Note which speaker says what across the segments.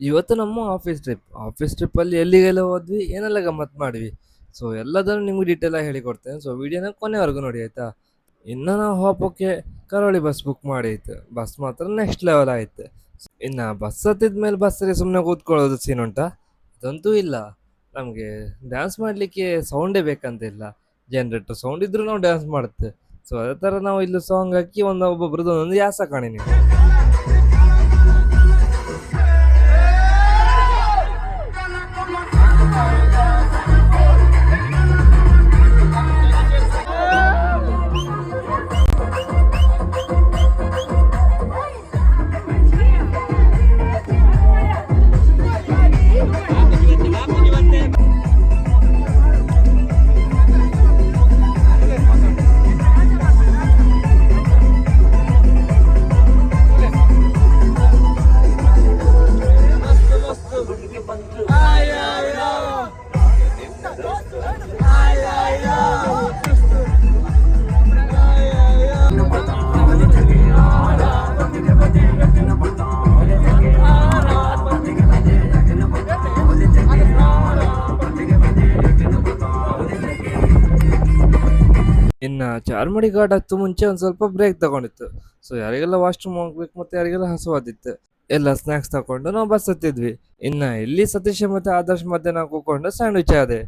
Speaker 1: ಇವತ್ತು ನಮ್ಮ ಆಫೀಸ್ ಟ್ರಿಪ್ಪಲ್ಲಿ ಎಲ್ಲಿಗೆಲ್ಲ ಹೋದ್ವಿ ಏನೆಲ್ಲ ಗಮ್ಮತ್ ಮಾಡಿವಿ. ಸೊ ಎಲ್ಲದನ್ನು ನಿಮ್ಗೆ ಡೀಟೇಲ್ ಆಗಿ ಹೇಳಿಕೊಡ್ತೇನೆ. ಸೊ ವಿಡಿಯೋನ ಕೊನೆವರೆಗೂ ನೋಡಿ ಆಯ್ತಾ. ಇನ್ನು ನಾವು ಹೋಗೋಕ್ಕೆ ಕರಾವಳಿ ಬಸ್ ಬುಕ್ ಮಾಡೈತೆ. ಬಸ್ ಮಾತ್ರ ನೆಕ್ಸ್ಟ್ ಲೆವೆಲ್ ಆಯ್ತು. ಇನ್ನು ಬಸ್ ಹತ್ತಿದ ಮೇಲೆ ಬಸ್ಸಲ್ಲಿ ಸುಮ್ಮನೆ ಕೂತ್ಕೊಳ್ಳೋದು ಸೀನ್ ಉಂಟಾ? ಅದಂತೂ ಇಲ್ಲ. ನಮಗೆ ಡ್ಯಾನ್ಸ್ ಮಾಡಲಿಕ್ಕೆ ಸೌಂಡೇ ಬೇಕಂತಿಲ್ಲ. ಜನರೇಟರ್ ಸೌಂಡ್ ಇದ್ರೂ ನಾವು ಡ್ಯಾನ್ಸ್ ಮಾಡುತ್ತೆ. ಸೊ ಅದೇ ಥರ ನಾವು ಇಲ್ಲಿ ಸಾಂಗ್ ಹಾಕಿ ಒಬ್ಬೊಬ್ರದ್ದು ಒಂದೊಂದು ಯಾಸ ಕಾಣಿ ನೀವು. ಇನ್ನು ಚಾರ್ಮಡಿ ಘಾಟ್ ಹತ್ತು ಮುಂಚೆ ಒಂದು ಸ್ವಲ್ಪ ಬ್ರೇಕ್ ತಗೊಂಡಿತ್ತು. ಸೊ ಯಾರಿಗೆಲ್ಲ ವಾಶ್ರೂಮ್ ಹೋಗ್ಬೇಕು ಮತ್ತು ಯಾರಿಗೆಲ್ಲ ಹಸುವಾದಿತ್ತು. ಎಲ್ಲ ಸ್ನ್ಯಾಕ್ಸ್ ತಗೊಂಡು ನಾವು ಬಸ್ ಹತ್ತಿದ್ವಿ. ಇನ್ನು ಇಲ್ಲಿ ಸತೀಶ್ ಮತ್ತು ಆದರ್ಶ್ ಮಧ್ಯೆ ನಾವು ಕೂತ್ಕೊಂಡು ಸ್ಯಾಂಡ್ವಿಚ್ ಆದೆ.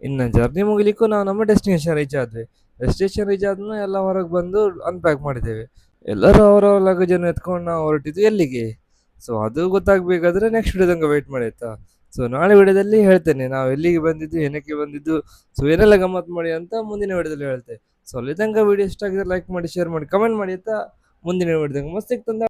Speaker 1: ಇನ್ನು ಜರ್ನಿ ಮುಗಿಲಿಕ್ಕೂ ನಾವು ನಮ್ಮ ಡೆಸ್ಟಿನೇಷನ್ ರೀಚ್ ಆದ್ವಿ. ಡೆಸ್ಟಿನೇಷನ್ ರೀಚ್ ಆದ್ಮೇಲೆ ಎಲ್ಲ ಹೊರಗೆ ಬಂದು ಅನ್ಪ್ಯಾಕ್ ಮಾಡಿದ್ದೇವೆ. ಎಲ್ಲರೂ ಅವರವರ ಲಗೇಜನ್ನು ಎತ್ಕೊಂಡು ನಾವು ಹೊರಟಿದ್ವಿ ಎಲ್ಲಿಗೆ. ಸೊ ಅದು ಗೊತ್ತಾಗಬೇಕಾದ್ರೆ ನೆಕ್ಸ್ಟ್ ವಿಡಿಯೋದಂಗೆ ವೆಯ್ಟ್ ಮಾಡಿ ಆಯ್ತಾ. ಸೊ ನಾಳೆ ವಿಡಿಯೋದಲ್ಲಿ ಹೇಳ್ತೇನೆ ನಾವು ಎಲ್ಲಿಗೆ ಬಂದಿದ್ದು, ಏನಕ್ಕೆ ಬಂದಿದ್ದು, ಸೊ ಏನೆಲ್ಲ ಗಮ್ಮತ್ ಮಾಡಿ ಅಂತ ಮುಂದಿನ ವಿಡಿಯೋದಲ್ಲಿ ಹೇಳ್ತೇನೆ. ಸೊ ಅಲ್ಲಿ ತನಕ ವಿಡಿಯೋ ಇಷ್ಟ ಆಗಿದ್ರೆ ಲೈಕ್ ಮಾಡಿ, ಶೇರ್ ಮಾಡಿ, ಕಮೆಂಟ್ ಮಾಡಿ ಆಯ್ತಾ. ಮುಂದಿನ ವಿಡಿಯೋದಂಗೆ ಮಸ್ತ್ ಸಿಗ್ತಂದ.